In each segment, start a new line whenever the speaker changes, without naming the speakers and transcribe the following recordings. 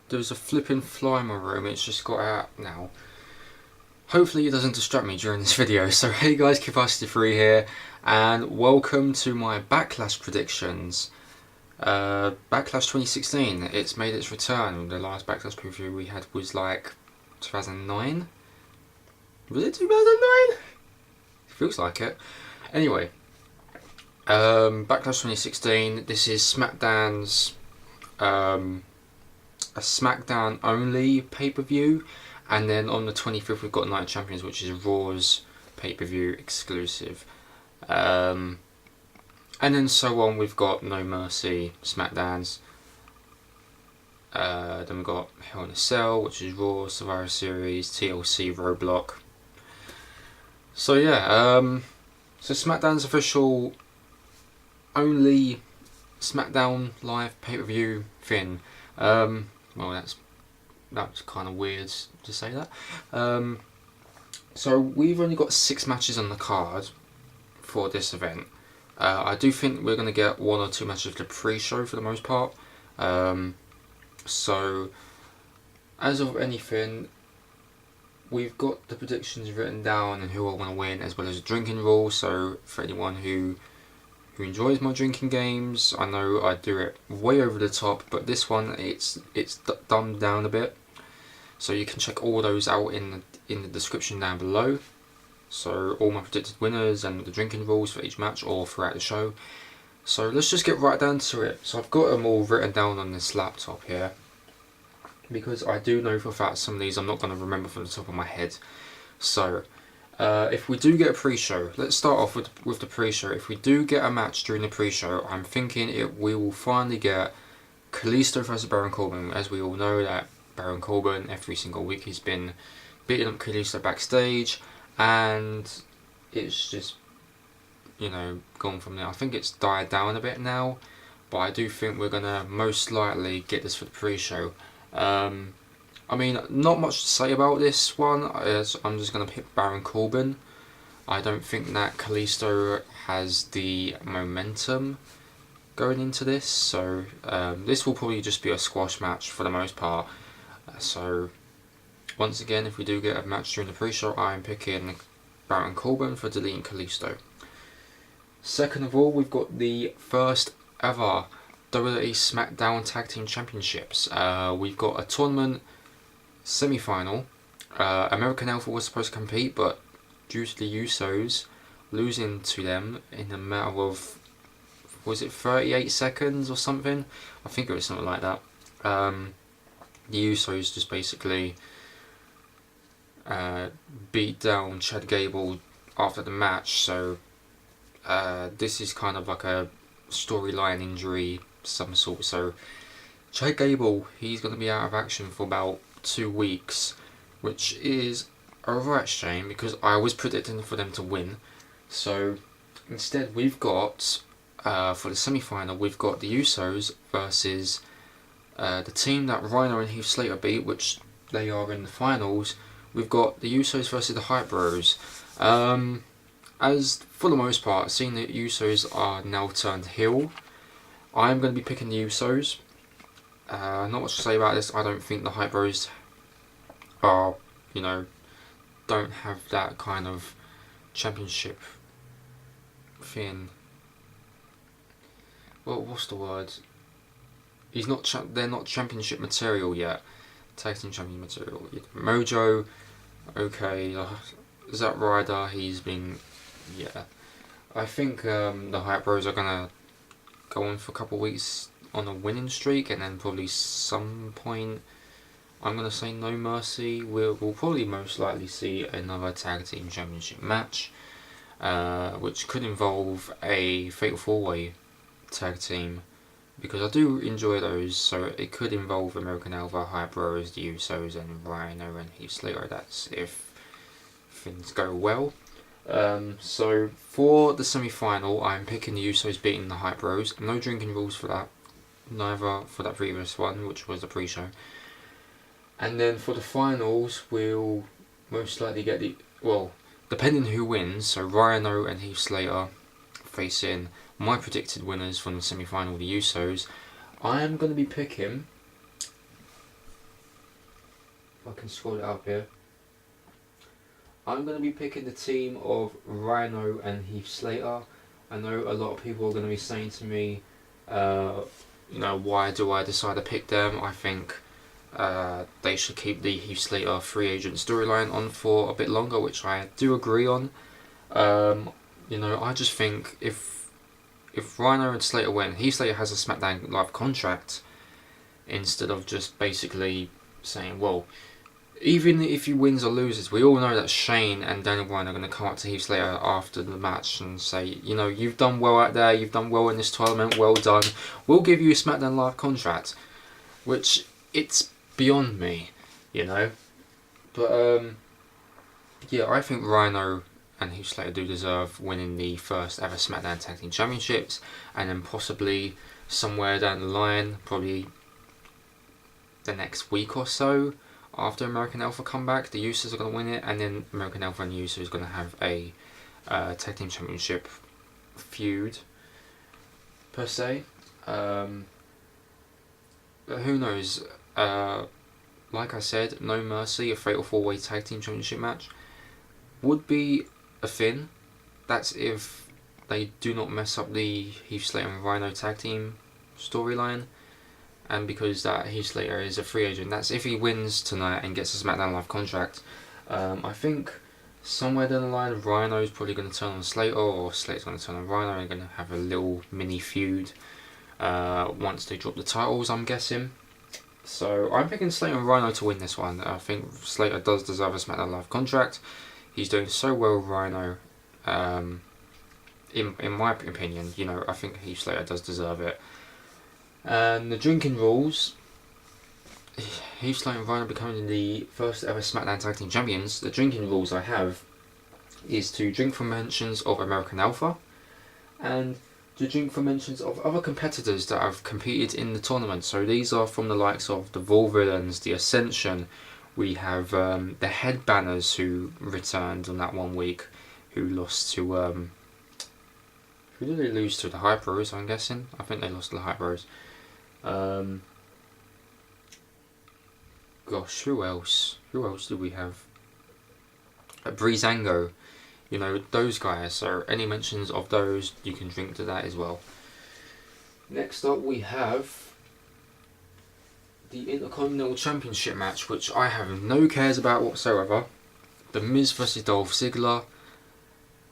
There's a flipping fly in my room, it's just got out now. Hopefully it doesn't distract me during this video. So hey guys, Capacity3 here, and welcome to my Backlash predictions. Backlash 2016, it's made its return. The last Backlash preview we had was like 2009? Was it 2009? It feels like it. Anyway, Backlash 2016, this is SmackDown's a SmackDown only pay-per-view, and then on the 25th we've got Night of Champions, which is Raw's pay-per-view exclusive, and then so on. We've got No Mercy SmackDowns, then we've got Hell in a Cell, which is Raw, Survivor Series, TLC, Roadblock. So yeah, so SmackDown's official only SmackDown live pay-per-view thing. Well, that's kind of weird to say that. So we've only got 6 matches on the card for this event. I do think we're going to get 1 or 2 matches of the pre-show for the most part. So as of anything, we've got the predictions written down and who I want to win, as well as a drinking rule. So for anyone who enjoys my drinking games, I know I do it way over the top, but this one it's dumbed down a bit. So you can check all those out in the description down below. So all my predicted winners and the drinking rules for each match or throughout the show. So let's just get right down to it. So I've got them all written down on this laptop here, because I do know for a fact some of these I'm not going to remember from the top of my head. So if we do get a pre-show, let's start off with the pre-show. If we do get a match during the pre-show, I'm thinking we will finally get Kalisto versus Baron Corbin. As we all know, that Baron Corbin, every single week he's been beating up Kalisto backstage, and it's just, you know, gone from there. I think it's died down a bit now, but I do think we're gonna most likely get this for the pre-show. I mean, not much to say about this one, as I'm just going to pick Baron Corbin. I don't think that Kalisto has the momentum going into this, so this will probably just be a squash match for the most part. So once again, if we do get a match during the pre-show, I'm picking Baron Corbin for deleting Kalisto. Second of all, we've got the first ever WWE SmackDown Tag Team Championships. We've got a tournament semi-final. American Alpha was supposed to compete, but due to the Usos losing to them in a matter of, was it 38 seconds or something? I think it was something like that. The Usos just basically beat down Chad Gable after the match, so this is kind of like a storyline injury of some sort. So Chad Gable, he's going to be out of action for about 2 weeks, which is a right shame, because I was predicting for them to win. So instead we've got, for the semi-final, we've got the Usos versus the team that Rhino and Heath Slater beat, which they are in the finals. We've got the Usos versus the Hype Bros. As for the most part, seeing that Usos are now turned heel, I'm going to be picking the Usos. Not much to say about this. I don't think the Hype Bros are, you know, don't have that kind of championship thing. Well, what's the word? They're not championship material yet. Tag team champion material. Mojo, okay. Zack Ryder, he's been, yeah. I think the Hype Bros are gonna go on for a couple of weeks on a winning streak, and then probably some point, I'm going to say No Mercy, we'll probably most likely see another Tag Team Championship match, which could involve a Fatal 4-Way Tag Team, because I do enjoy those. So it could involve American Alpha, Hype Bros, the Usos, and Rhino and Heath Slater. That's if things go well. So for the semi-final, I'm picking the Usos beating the Hype Bros. No drinking rules for that, neither for that previous one, which was the pre-show. And then for the finals, we'll most likely get the, well, depending who wins, so Rhino and Heath Slater facing my predicted winners from the semi-final, the Usos. I am going to be picking I can scroll it up here. I'm going to be picking the team of Rhino and Heath Slater. I know a lot of people are going to be saying to me, why do I decide to pick them? I think they should keep the Heath Slater free agent storyline on for a bit longer, which I do agree on. I just think if Rhino and Slater win, Heath Slater has a SmackDown Live contract, instead of just basically saying, well, even if he wins or loses, we all know that Shane and Daniel Bryan are going to come up to Heath Slater after the match and say, you've done well out there, you've done well in this tournament, well done. We'll give you a SmackDown Live contract, which it's beyond me, But I think Rhino and Heath Slater do deserve winning the first ever SmackDown Tag Team Championships, and then possibly somewhere down the line, probably the next week or so, after American Alpha come back, the Usos are going to win it, and then American Alpha and Usos is going to have a Tag Team Championship feud, per se. But who knows? Like I said, No Mercy, a Fatal 4-Way Tag Team Championship match, would be a thing. That's if they do not mess up the Heath Slater and Rhino Tag Team storyline. And because that Heath Slater is a free agent, that's if he wins tonight and gets a SmackDown Live contract. I think somewhere down the line, Rhino's probably going to turn on Slater, or Slater's going to turn on Rhino, and going to have a little mini feud once they drop the titles, I'm guessing. So I'm picking Slater and Rhino to win this one. I think Slater does deserve a SmackDown Live contract. He's doing so well with Rhino. In my opinion, I think Heath Slater does deserve it. And the drinking rules, Heath Slater and Rhino becoming the first ever SmackDown Tag Team Champions. The drinking rules I have is to drink from mentions of American Alpha, and to drink from mentions of other competitors that have competed in the tournament. So these are from the likes of the Vaudevillains, the Ascension. We have the Headbangers, who returned on that 1 week, who lost to who did they lose to? The Hype Bros, I'm guessing. I think they lost to the Hype Bros. Gosh, who else? Who else do we have? Breezango. Those guys. So any mentions of those, you can drink to that as well. Next up we have the Intercontinental Championship match, which I have no cares about whatsoever. The Miz versus Dolph Ziggler.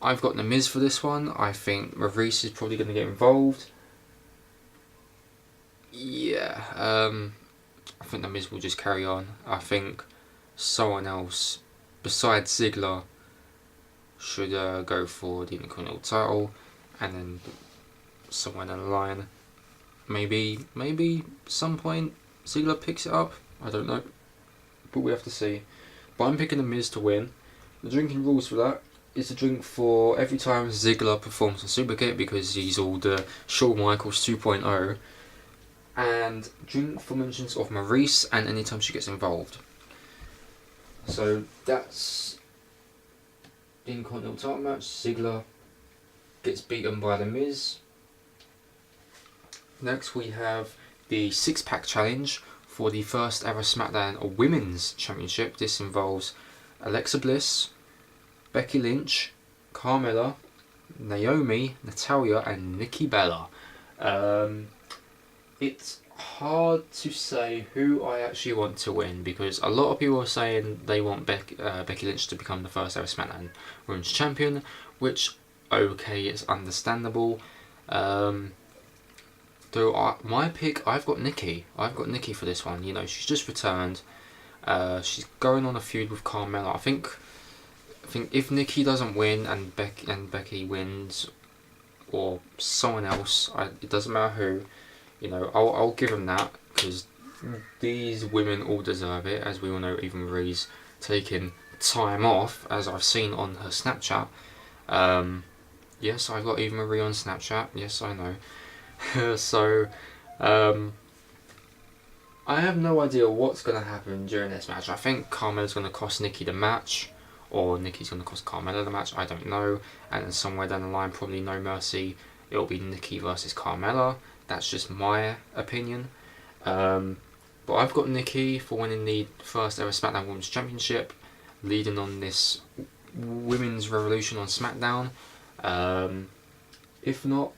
I've got The Miz for this one. I think Maurice is probably going to get involved. Yeah, I think The Miz will just carry on. I think someone else besides Ziggler should go for the Intercontinental title, and then somewhere down the line, maybe some point Ziggler picks it up. I don't know, but we have to see. But I'm picking The Miz to win. The drinking rules for that is to drink for every time Ziggler performs on Superkick, because he's all the Shawn Michaels 2.0, and drink for mentions of Maurice and anytime she gets involved. So that's the Intercontinental title match. Ziggler gets beaten by The Miz. Next we have the 6-pack challenge for the first ever SmackDown Women's Championship. This involves Alexa Bliss, Becky Lynch, Carmella, Naomi, Natalya, and Nikki Bella. It's hard to say who I actually want to win, because a lot of people are saying they want Becky Lynch to become the first ever SmackDown Women's Champion, which, okay, it's understandable. My pick, I've got Nikki. I've got Nikki for this one. She's just returned. She's going on a feud with Carmella. I think if Nikki doesn't win and Becky wins, or someone else, it doesn't matter who, I'll give them that, because these women all deserve it. As we all know, Eva Marie's taking time off, as I've seen on her Snapchat. Yes, I've got Eva Marie on Snapchat. Yes, I know. So, I have no idea what's going to happen during this match. I think Carmella's going to cost Nikki the match, or Nikki's going to cost Carmella the match. I don't know. And then somewhere down the line, probably No Mercy, it'll be Nikki versus Carmella. That's just my opinion. But I've got Nikki for winning the first ever SmackDown Women's Championship, leading on this women's revolution on SmackDown. If not,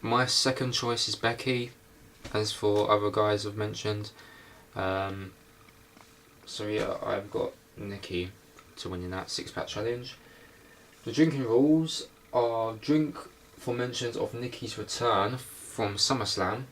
my second choice is Becky, as for other guys I've mentioned. So yeah, I've got Nikki to win in that 6-pack challenge. The drinking rules are drink for mentions of Nikki's return from SummerSlam,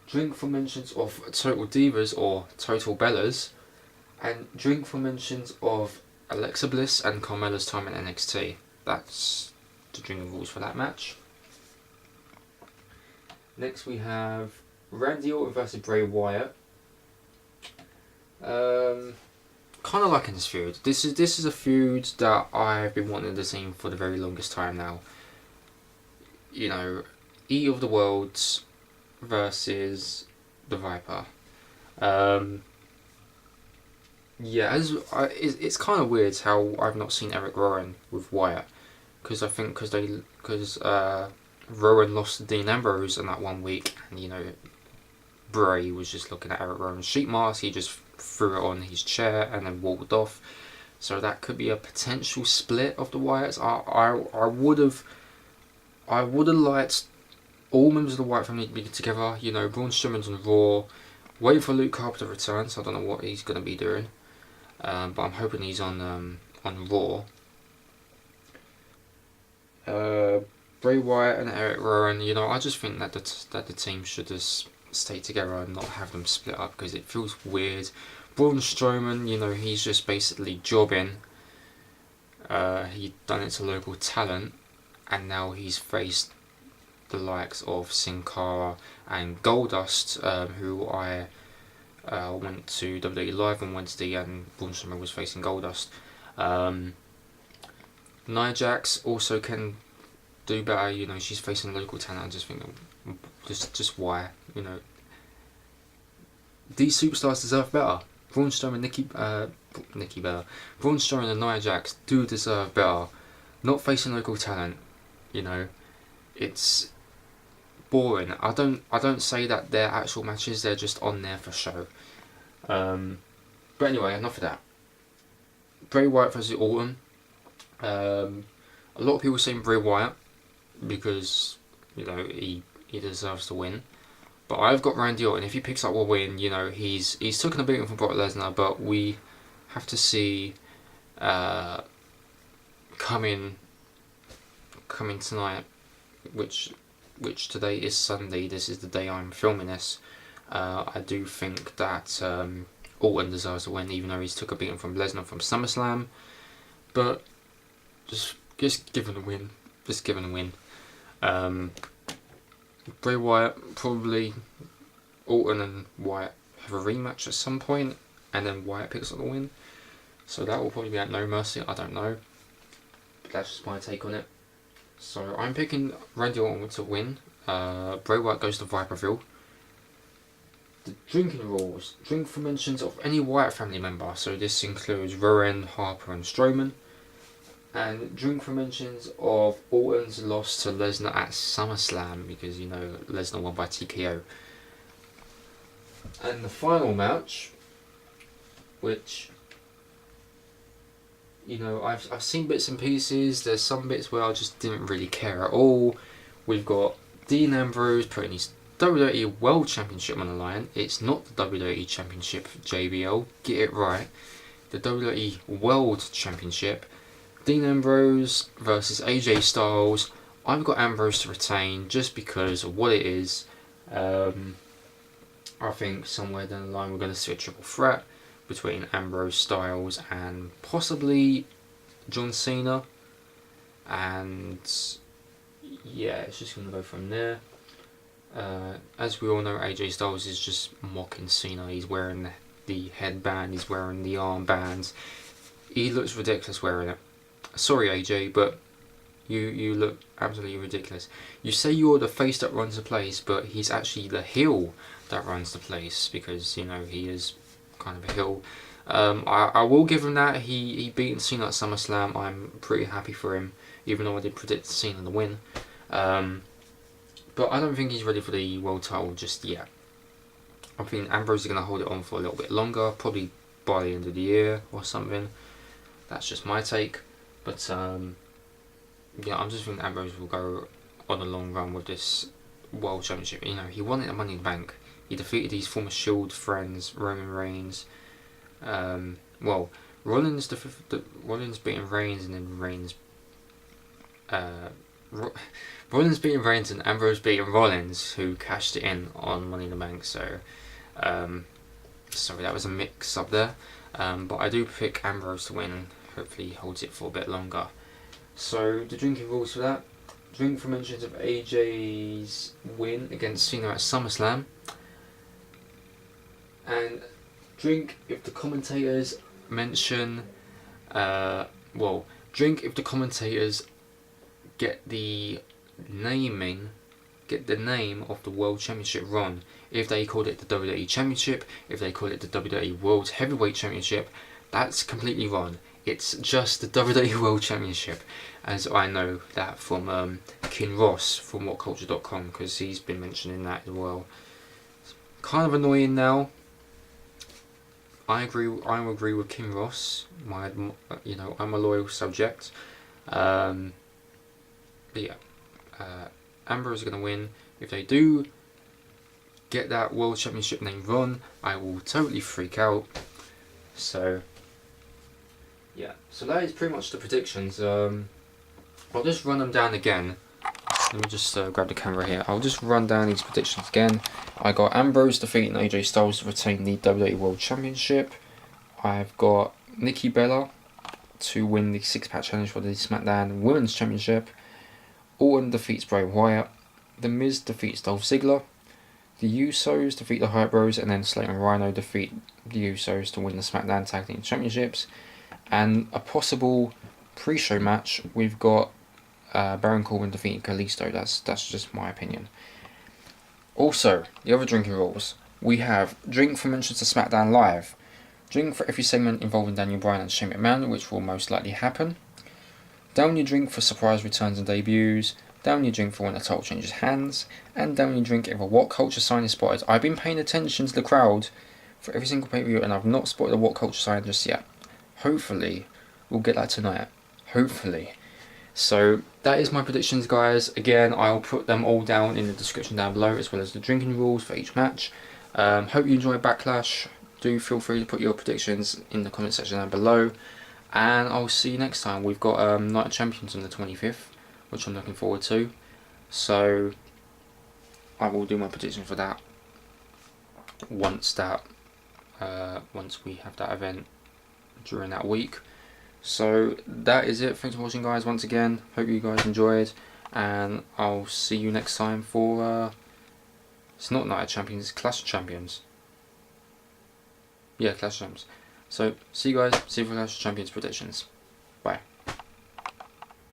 drink for mentions of Total Divas or Total Bellas, and drink for mentions of Alexa Bliss and Carmella's time in NXT. That's the drinking rules for that match. Next we have Randy Orton versus Bray Wyatt. Kind of liking this feud. This is a feud that I've been wanting to see for the very longest time now. You know, E of the Worlds versus the Viper. Yeah, it's kind of weird how I've not seen Eric Rowan with Wyatt, because I think because Rowan lost to Dean Ambrose in that 1 week, and you know, Bray was just looking at Eric Rowan's sheet mask. He just threw it on his chair and then walked off. So that could be a potential split of the Wyatts. I would have liked all members of the Wyatt family to be together. You know, Braun Strowman's on Raw, waiting for Luke Harper to return. So I don't know what he's going to be doing, but I'm hoping he's on Raw. Bray Wyatt and Eric Rowan. You know, I just think that the team should just stay together and not have them split up, because it feels weird. Braun Strowman, you know, he's just basically jobbing. He'd done it to local talent, and now he's faced the likes of Sin Cara and Goldust, who I went to WWE Live on Wednesday, and Braun Strowman was facing Goldust. Nia Jax also can do better. You know, she's facing local talent. I just think just why, you know, these superstars deserve better. Braun Strowman, Nikki Bella, Braun Strowman and Nia Jax do deserve better. Not facing local talent. You know, it's boring. I don't say that they're actual matches. They're just on there for show. But anyway, enough of that. Bray Wyatt versus Orton. A lot of people saying Bray Wyatt because, you know, he deserves to win. But I've got Randy Orton. If he picks up a win, you know, he's taken a beating from Brock Lesnar, but we have to see coming tonight, which today is Sunday. This is the day I'm filming this. I do think that Orton deserves to win, even though he's took a beating from Lesnar from SummerSlam. But just give him a win. Just give him a win. Bray Wyatt, probably Orton and Wyatt have a rematch at some point, and then Wyatt picks up the win. So that will probably be at No Mercy. I don't know. But that's just my take on it. So I'm picking Randy Orton to win. Bray Wyatt goes to Viperville. The drinking rules. Drink for mentions of any Wyatt family member. So this includes Rowan, Harper and Strowman. And drink for mentions of Orton's loss to Lesnar at SummerSlam, because, you know, Lesnar won by TKO. And the final match, which, you know, I've seen bits and pieces. There's some bits where I just didn't really care at all. We've got Dean Ambrose putting his WWE World Championship on the line. It's not the WWE Championship, JBL. Get it right. The WWE World Championship. Dean Ambrose versus AJ Styles. I've got Ambrose to retain just because of what it is. I think somewhere down the line we're going to see a triple threat between Ambrose, Styles and possibly John Cena. And yeah, it's just going to go from there. As we all know, AJ Styles is just mocking Cena. He's wearing the headband, he's wearing the armbands. He looks ridiculous wearing it. Sorry AJ, but you look absolutely ridiculous. You say you're the face that runs the place, but he's actually the heel that runs the place, because, you know, he is kind of a heel. I will give him that. He beat Cena at SummerSlam. I'm pretty happy for him, even though I did predict Cena to win. But I don't think he's ready for the world title just yet. I think Ambrose is going to hold it on for a little bit longer, probably by the end of the year or something. That's just my take. But yeah, I'm just thinking Ambrose will go on a long run with this World Championship. You know, he won it at Money in the Bank. He defeated his former Shield friends, Roman Reigns. Well, Rollins beating Reigns, and then Rollins beating Reigns and Ambrose beating Rollins, who cashed it in on Money in the Bank. So, sorry, that was a mix up there. But I do pick Ambrose to win. Hopefully, he holds it for a bit longer. So the drinking rules for that: drink for mentions of AJ's win against Cena at SummerSlam, and drink if the commentators mention. Drink if the commentators get the name of the World Championship run. If they called it the WWE Championship, if they call it the WWE World Heavyweight Championship, that's completely wrong. It's just the WWE World Championship, as I know that from King Ross from WhatCulture.com, because he's been mentioning that as well. It's kind of annoying now. I agree with King Ross. I'm a loyal subject. But yeah, Ambrose is going to win. If they do get that World Championship name wrong, I will totally freak out. So yeah, so that is pretty much the predictions. I'll just run them down again. Let me just grab the camera here. I'll just run down these predictions again. I got Ambrose defeating AJ Styles to retain the WWE World Championship. I've got Nikki Bella to win the 6-pack challenge for the SmackDown Women's Championship. Orton defeats Bray Wyatt. The Miz defeats Dolph Ziggler. The Usos defeat the Hype Bros, and then Slater and Rhino defeat the Usos to win the SmackDown Tag Team Championships. And a possible pre-show match, we've got Baron Corbin defeating Kalisto. That's just my opinion. Also, the other drinking rules. We have drink for mentions to SmackDown Live. Drink for every segment involving Daniel Bryan and Shane McMahon, which will most likely happen. Down your drink for surprise returns and debuts. Down your drink for when the title changes hands. And down your drink if a What Culture sign is spotted. I've been paying attention to the crowd for every single pay-per-view, and I've not spotted a What Culture sign just yet. Hopefully, we'll get that tonight. Hopefully. So, that is my predictions, guys. Again, I'll put them all down in the description down below, as well as the drinking rules for each match. Hope you enjoy Backlash. Do feel free to put your predictions in the comment section down below. And I'll see you next time. We've got Night of Champions on the 25th, which I'm looking forward to. So, I will do my prediction for that once we have that event during that week. So that is it. Thanks for watching, guys, once again. Hope you guys enjoyed, and I'll see you next time for it's not Night of Champions, it's Clash of Champions. Yeah, Clash of Champions. So see you guys, see you for Clash of Champions predictions. Bye.